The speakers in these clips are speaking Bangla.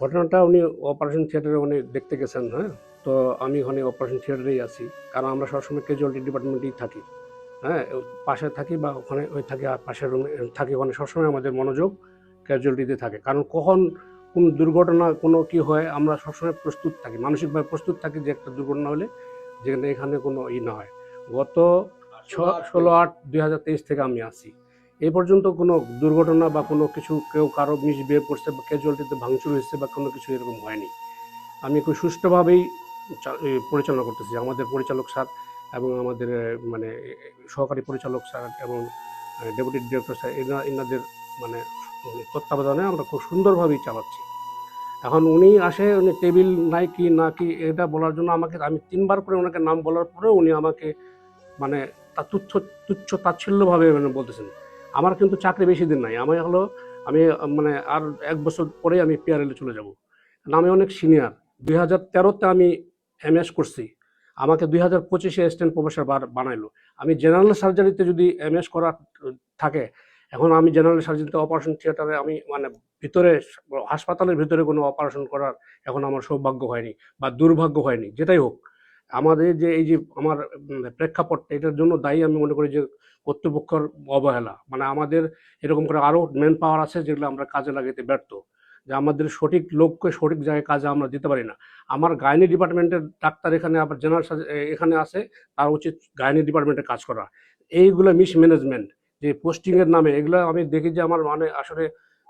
ঘটনাটা উনি অপারেশন থিয়েটারে উনি দেখতে গেছেন, হ্যাঁ? তো আমি ওখানে অপারেশন থিয়েটারেই আছি। কারণ আমরা সবসময় ক্যাজুয়ালিটি ডিপার্টমেন্টেই থাকি, হ্যাঁ? পাশে থাকি বা ওখানে থাকি আর পাশের রুমে থাকি, ওখানে সবসময় আমাদের মনোযোগ ক্যাজুয়ালিটিতে থাকে। কারণ কখন কোন দুর্ঘটনা কোনো কি হয় আমরা সবসময় প্রস্তুত থাকি, মানসিকভাবে প্রস্তুত থাকি যে একটা দুর্ঘটনা হলে যেখানে এখানে কোনো না হয়। গত 16/8/2023 থেকে আমি আছি। এই পর্যন্ত কোনো দুর্ঘটনা বা কোনো কিছু কেউ কারো মিসবিহেভ করছে বা ক্যাজুয়ালিটিতে ভাঙচুর হয়েছে বা কোনো কিছু এরকম হয়নি। আমি খুব সুষ্ঠুভাবেই পরিচালনা করতেছি। আমাদের পরিচালক স্যার এবং আমাদের মানে সহকারী পরিচালক স্যার এবং ডেপুটি ডিরেক্টর স্যার এনাদের মানে তত্ত্বাবধানে আমরা খুব সুন্দরভাবেই চালাচ্ছি। এখন উনি আসে, উনি টেবিল নাই কি না কি এটা বলার জন্য আমি ৩ বার করে ওনাকে নাম বলার পরেও উনি আমাকে মানে তুচ্ছ তুচ্ছ তাচ্ছিল্যভাবে মানে বলতেছেন। আমার কিন্তু চাকরি বেশি দিন নাই। আমি মানে আর ১ বছর পরেই আমি পিআরএলে চলে যাব। কারণ আমি অনেক সিনিয়র। ২০১৩ আমি এমএস করছি। আমাকে ২০২৫ অ্যাসিস্ট্যান্ট প্রফেসর বানাইলো। আমি জেনারেল সার্জারিতে যদি এমএস করা থাকে, এখন আমি জেনারেল সার্জারিতে অপারেশন থিয়েটারে আমি মানে ভিতরে হাসপাতালের ভিতরে কোনো অপারেশন করার এখন আমার সৌভাগ্য হয়নি বা দুর্ভাগ্য হয়নি, যেটাই হোক। আমাদের যে এই যে আমার প্রেক্ষাপট, এটার জন্য দায়ী আমি মনে করি যে কর্তৃপক্ষের অবহেলা। মানে আমাদের এরকম করে আরও ম্যান পাওয়ার আছে যেগুলো আমরা কাজে লাগাতে ব্যর্থ, যে আমাদের সঠিক লোককে সঠিক জায়গায় কাজে আমরা দিতে পারি না। আমার গাইনি ডিপার্টমেন্টের ডাক্তার এখানে আবার জেনারেল এখানে আছে, তার উচিত গাইনি ডিপার্টমেন্টে কাজ করা। এইগুলো মিসম্যানেজমেন্ট যে পোস্টিংয়ের নামে এগুলো আমি দেখি যে আমার মানে আসলে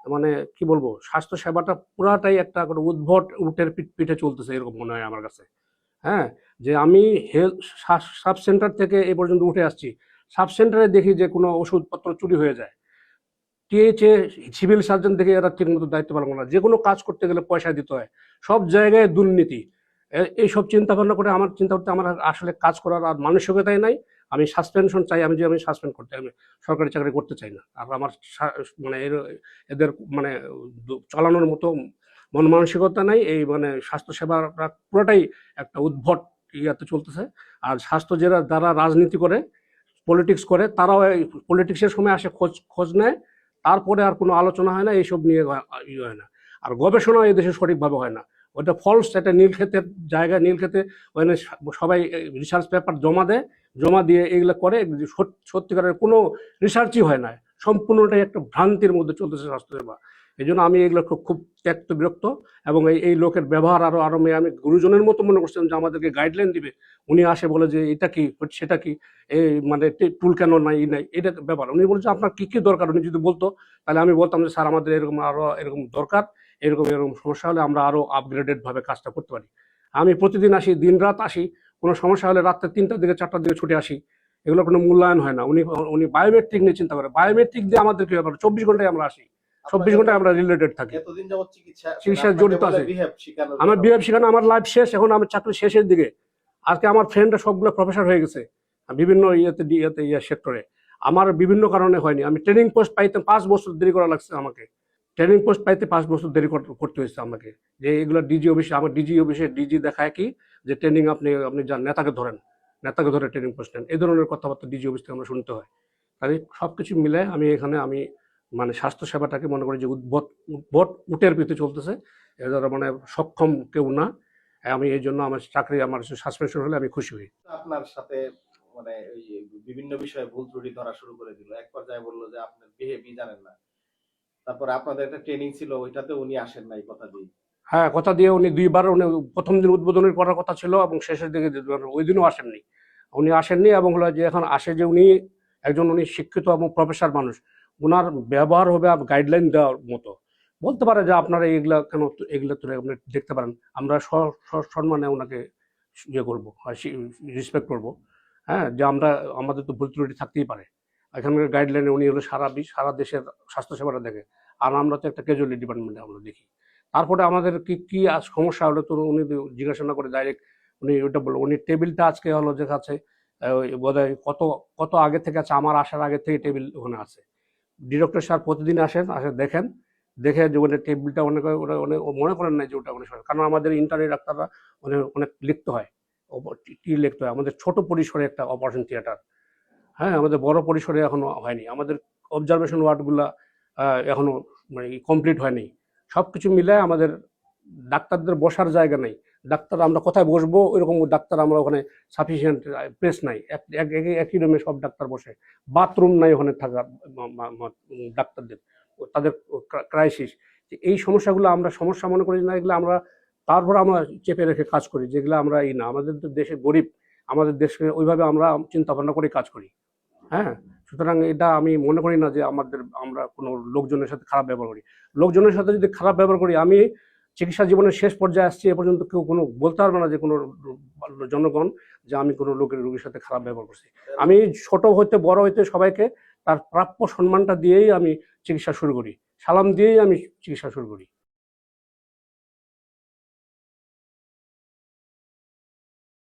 মানে কি বলবো, স্বাস্থ্য সেবাটা পুরাটাই একটা করে উদ্ভট উটের পিঠে চলতেছে এরকম মনে হয় আমার কাছে। হ্যাঁ, যে আমি হেলথ সাব সেন্টার থেকে এ পর্যন্ত উঠে আসছি, সাব সেন্টারে দেখি যে কোনো ওষুধপত্র চুরি হয়ে যায়। টিএইচএ সিভিল সার্জন থেকে এরা ঠিকমতো দায়িত্ব পালন করে না। যে কোনো কাজ করতে গেলে পয়সা দিতে হয়, সব জায়গায় দুর্নীতি। এইসব চিন্তা ভাবনা করে আমার চিন্তা করতে আমার আসলে কাজ করার আর মানসিকতাই নাই। আমি সাসপেনশন চাই, আমি সাসপেন্ড করতে, আমি সরকারি চাকরি করতে চাই না। আর আমার মানে এদের মানে চালানোর মতো মন মানসিকতা নাই। এই মানে স্বাস্থ্যসেবাটা পুরোটাই একটা উদ্ভট ইয়াতে চলতেছে। আর স্বাস্থ্য যারা রাজনীতি করে, পলিটিক্স করে, তারাও এই পলিটিক্সের সময় আসে খোঁজ খোঁজ নেয়, তারপরে আর কোনো আলোচনা হয় না, এইসব নিয়ে ইয়ে হয় না। আর গবেষণা এই দেশে সঠিকভাবে হয় না। ওটা ফলস, একটা নীলক্ষেতের জায়গায়, নীলক্ষেতে ওখানে সবাই রিসার্চ পেপার জমা দেয়, জমা দিয়ে এগুলো করে, সত্যিকারের কোনো রিসার্চই হয় না। সম্পূর্ণটাই একটা ভ্রান্তির মধ্যে চলতেছে স্বাস্থ্যসেবা। এই জন্য আমি এগুলো খুব ত্যক্ত বিরক্ত। এবং এই লোকের ব্যবহার আরও আমি গুরুজনের মতো মনে করছিলাম যে আমাদেরকে গাইডলাইন দিবে। উনি আসে বলে যে এটা কি সেটা কি, এই মানে টুল কেন নাই নাই, এটা ব্যাপার। উনি বলছে আপনার কি কি দরকার, উনি যদি বলতো তাহলে আমি বলতাম যে স্যার আমাদের এরকম আরো এরকম দরকার, এরকম এরকম সমস্যা হলে আমরা আরো আপগ্রেডেড ভাবে কাজটা করতে পারি। আমি প্রতিদিন আসি, দিন রাত আসি, কোনো সমস্যা হলে রাত্রে ৩টার দিকে ৪টার দিকে ছুটে আসি। এগুলো কোনো মূল্যায়ন হয় না। উনি উনি বায়োমেট্রিক নিয়ে চিন্তা করে, বায়োমেট্রিক দিয়ে আমাদের কি ব্যাপার, ২৪ ঘন্টায় আমরা আসি, ২৪ ঘন্টায় আমরা রিলেটেড থাকি, এতদিন যাবত চিকিৎসায় জড়িত আছে। আমার বিহেভ শেখানো, আমার লাইফ শেষ, এখন আমার চাকরি শেষের দিকে। আজকে আমার ফ্রেন্ডরা সবগুলো প্রফেসর হয়ে গেছে বিভিন্ন সেক্টরে। আমার বিভিন্ন কারণে হয়নি। আমি ট্রেনিং পোস্ট পাইতে 5 বছর দেরি করা লাগছে আমাকে। ট্রেনিং পোস্ট পাইতে 5 বছর দেরি করতে হয়েছে আমাকে। যে এগুলো ডিজি অফিসে, আমার ডিজি অফিসে ডিজি দেখায় কি যে ট্রেনিং আপনি আপনি যান, নেতাকে ধরেন, নেতাকে ধরে ট্রেনিং পোস্ট নেন, এই ধরনের কথাবার্তা ডিজি অফিস থেকে আমরা শুনতে হয়। তাই সবকিছু মিলে আমি মানে স্বাস্থ্য সেবাটাকে মনে করি যে উদ্ভট উদ্ভট উটের পিঠে চলতেছে। এরা মানে সক্ষম কেউ না। আমি এই জন্য আমার চাকরি, আমার সাসপেনশন হলে আমি খুশি হই। আপনার সাথে মানে ওই বিভিন্ন বিষয়ে ভুল ত্রুটি ধরা শুরু করে দিল। এক পর্যায়ে বলল যে আপনার বিহেভই জানেন না। তারপরে আপনাদের একটা ট্রেনিং ছিল, ওইটাতে উনি আসেন নাই কথা দিয়ে। হ্যাঁ, কথা দিয়ে উনি ২ বার, উনি প্রথম দিন উদ্বোধনী করার কথা ছিল এবং শেষের দিকে ওই দিনও আসেননি। উনি আসেননি এবং হলো যে এখন আসে যে উনি শিক্ষিত এবং প্রফেসর মানুষ, ওনার ব্যবহার হবে গাইডলাইন দেওয়ার মতো। বলতে পারে যে আপনারা এইগুলা কেন, এগুলো তো আপনি দেখতে পারেন, আমরা সম্মানে ওনাকে ইয়ে করবো, রেসপেক্ট করবো। হ্যাঁ, যে আমাদের তো ভুল ত্রুটি থাকতেই পারে। এখানকার গাইডলাইনে উনি হলো সারা দেশের স্বাস্থ্যসেবাটা দেখে, আর আমরা তো একটা ক্যাজুয়ালিটি ডিপার্টমেন্টে আমরা দেখি। তারপরে আমাদের কি কি সমস্যা হলো তো উনি জিজ্ঞাসা না করে ডাইরেক্ট উনি ওইটা বললো। উনি টেবিলটা আজকে হলো যে কাছে বোধ হয় কত কত আগে থেকে আছে, আমার আসার আগে থেকে টেবিল ওখানে আছে। ডিরেক্টর স্যার প্রতিদিন আসে দেখেন, দেখে যে ওখানে টেবিলটা ওরা অনেক মনে করেন না যে ওটা অনেক সময়, কারণ আমাদের ইন্টারনি ডাক্তাররা অনেক অনেক লিখতে হয়, কি লিখতে হয়। আমাদের ছোট পরিসরে একটা অপারেশন থিয়েটার, হ্যাঁ, আমাদের বড় পরিসরে এখনো হয়নি। আমাদের অবজারভেশন ওয়ার্ডগুলা এখনো মানে কমপ্লিট হয়নি। সব কিছু মিলে আমাদের ডাক্তারদের বসার জায়গা নেই, ডাক্তার আমরা কোথায় বসবো ওইরকম ডাক্তার আমরা ওখানে সাফিসিয়েন্ট প্লেস নাই, একই রুমে সব ডাক্তার বসে, বাথরুম নাই ওখানে থাকার ডাক্তারদের, তাদের ক্রাইসিস। এই সমস্যাগুলো আমরা সমস্যা মনে করি না, এগুলো আমরা তারপর আমরা চেপে রেখে কাজ করি, যেগুলো আমরা না, আমাদের তো দেশে গরিব, আমাদের দেশে ওইভাবে আমরা চিন্তা ভাবনা করে কাজ করি। হ্যাঁ, সুতরাং এটা আমি মনে করি না যে আমরা কোনো লোকজনের সাথে খারাপ ব্যবহার করি। লোকজনের সাথে যদি খারাপ ব্যবহার করি, আমি চিকিৎসা জীবনের শেষ পর্যায়ে আসছি, এ পর্যন্ত কেউ কোনো বলতে পারবে না যে কোনো জনগণ যে আমি কোনো রোগীর সাথে খারাপ ব্যবহার করছি। আমি ছোট হইতে বড় হইতে সবাইকে তার প্রাপ্য সম্মানটা দিয়েই আমি চিকিৎসা শুরু করি, সালাম দিয়েই আমি চিকিৎসা শুরু করি।